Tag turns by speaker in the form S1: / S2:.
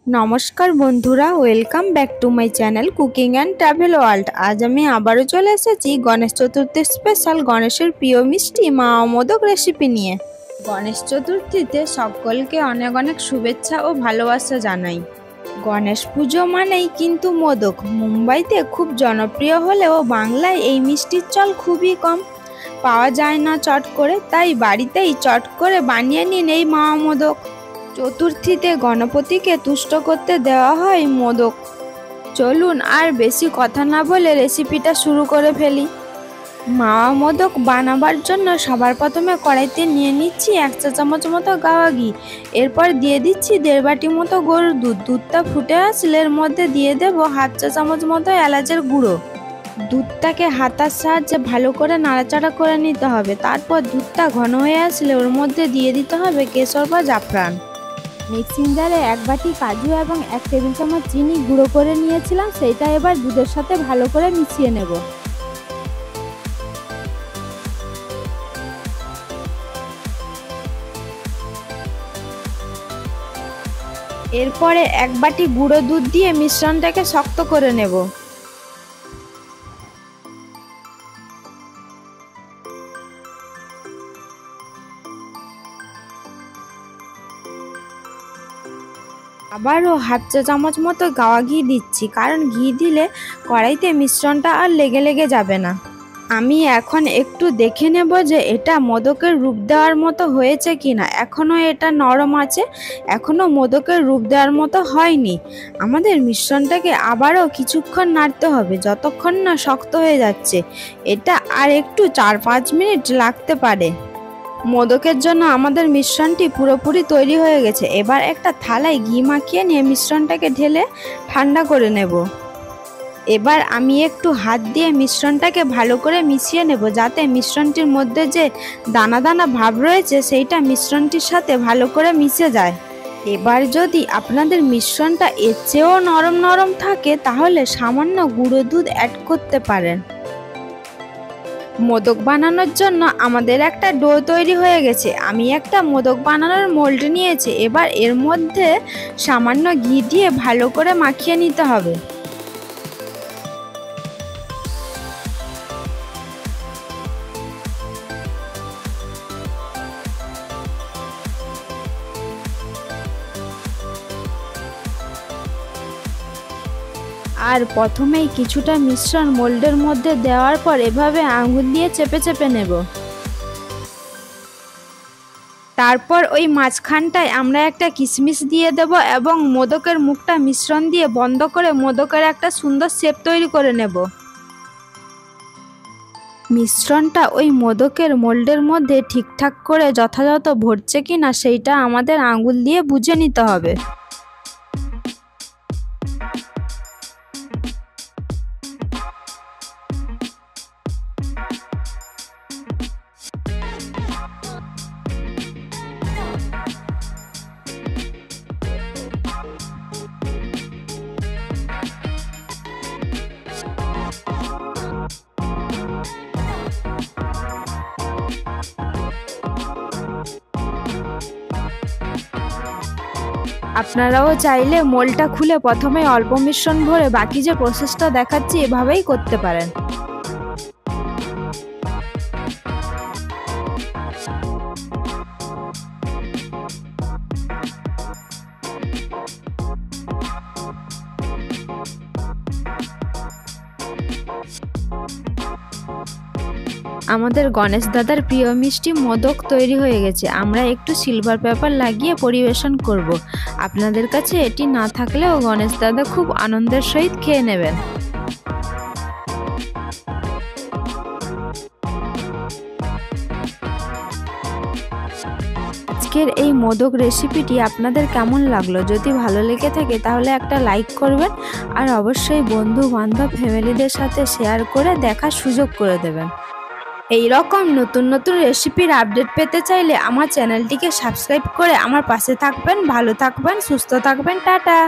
S1: নমস্কার বন্ধুরা, welcome back to my channel cooking and travel world. আজ আমি আবারও চলে এসেছি গণেশ চতুর্থীর স্পেশাল গণেশের প্রিয় মিষ্টি মাওয়া মোদক রেসিপি নিয়ে। গণেশ চতুর্থীতে সকলকে অনেক অনেক শুভেচ্ছা ও ভালোবাসা জানাই। গণেশ পুজো মানেই কিন্তু মোদক। মুম্বাইতে খুব জনপ্রিয় হলেও বাংলায় এই মিষ্টির চল খুবই কম, পাওয়া যায় না চট করে। তাই বাড়িতেই চট করে বানিয়ে নিন এই মাওয়া মোদক। চতুর্থীতে গণপতিকে তুষ্ট করতে দেওয়া হয় মোদক। চলুন আর বেশি কথা না বলে রেসিপিটা শুরু করে ফেলি। মাওয়া মোদক বানাবার জন্য সবার প্রথমে কড়াইতে নিয়ে নিচ্ছি 1 চা চামচ মতো গাওয়া ঘি। এরপর দিয়ে দিচ্ছি 1.5 বাটি মতো গরুর দুধ। দুধটা ফুটে আসলে এর মধ্যে দিয়ে দেব 1/2 চা চামচ মতো এলাচের গুঁড়ো। দুধটাকে হাতার সাহায্যে ভালো করে নাড়াচাড়া করে নিতে হবে। তারপর দুধটা ঘন হয়ে আসলে ওর মধ্যে দিয়ে দিতে হবে কেশর বা জাফরান। মিক্সিং জারে 1 বাটি কাজু এবং 1 টেবিল চামচ চিনি গুঁড়ো করে নিয়েছিলাম, সেইটা এবার দুধের সাথে ভালো করে মিশিয়ে নেব। এরপরে 1 বাটি গুঁড়ো দুধ দিয়ে মিশ্রণটাকে শক্ত করে নেব। আবারও 1/2 চা চামচ মতো গাওয়া ঘি দিচ্ছি, কারণ ঘি দিলে কড়াইতে মিশ্রণটা আর লেগে যাবে না। আমি এখন একটু দেখে নেব যে এটা মোদকের রূপ দেওয়ার মতো হয়েছে কিনা। এখনও এটা নরম আছে, এখনও মোদকের রূপ দেওয়ার মতো হয়নি। আমাদের মিশ্রণটাকে আবারও কিছুক্ষণ নাড়তে হবে, যতক্ষণ না শক্ত হয়ে যাচ্ছে। এটা আর একটু 4-5 মিনিট লাগতে পারে। মোদকের জন্য আমাদের মিশ্রণটি পুরোপুরি তৈরি হয়ে গেছে। এবার একটা থালায় ঘি মাখিয়ে নিয়ে মিশ্রণটাকে ঢেলে ঠান্ডা করে নেব। এবার আমি একটু হাত দিয়ে মিশ্রণটাকে ভালো করে মিশিয়ে নেব, যাতে মিশ্রণটির মধ্যে যে দানা দানা ভাব রয়েছে সেইটা মিশ্রণটির সাথে ভালো করে মিশে যায়। এবার যদি আপনাদের মিশ্রণটা এর চেয়েও নরম থাকে তাহলে সামান্য গুঁড়ো দুধ অ্যাড করতে পারেন। মোদক বানানোর জন্য আমাদের একটা ডো তৈরি হয়ে গেছে। আমি একটা মোদক বানানোর মোল্ড নিয়েছি। এবার এর মধ্যে সামান্য ঘি দিয়ে ভালো করে মাখিয়ে নিতে হবে। আর প্রথমেই কিছুটা মিশ্রণ মোল্ডের মধ্যে দেওয়ার পর এভাবে আঙুল দিয়ে চেপে নেব। তারপর ওই মাঝখানটায় আমরা একটা কিশমিশ দিয়ে দেব এবং মোদকের মুখটা মিশ্রণ দিয়ে বন্ধ করে মোদকের একটা সুন্দর শেপ তৈরি করে নেব। মিশ্রণটা ওই মোদকের মোল্ডের মধ্যে ঠিকঠাক করে যথাযথ ভরছে কিনা সেইটা আমাদের আঙুল দিয়ে বুঝে নিতে হবে। আপনারাও চাইলে মোল্ডটা খুলে প্রথমে অল্প মিশ্রণ ভরে বাকি যে প্রসেসটা দেখাচ্ছি এভাবেই করতে পারেন। আমাদের গণেশ দাদার প্রিয় মিষ্টি মোদক তৈরি হয়ে গেছে। আমরা একটু সিলভার পেপার লাগিয়ে পরিবেশন করব। আপনাদের কাছে এটি না থাকলেও গণেশ দাদা খুব আনন্দের সহিত খেয়ে নেবেন। আজকের এই মোদক রেসিপিটি আপনাদের কেমন লাগলো? যদি ভালো লেগে থাকে তাহলে একটা লাইক করবেন, আর অবশ্যই বন্ধু বান্ধব ফ্যামিলিদের সাথে শেয়ার করে দেখার সুযোগ করে দেবেন। এই রকম নতুন রেসিপির আপডেট পেতে চাইলে আমার চ্যানেলটিকে সাবস্ক্রাইব করে আমার পাশে থাকবেন। ভালো থাকবেন, সুস্থ থাকবেন, টাটা।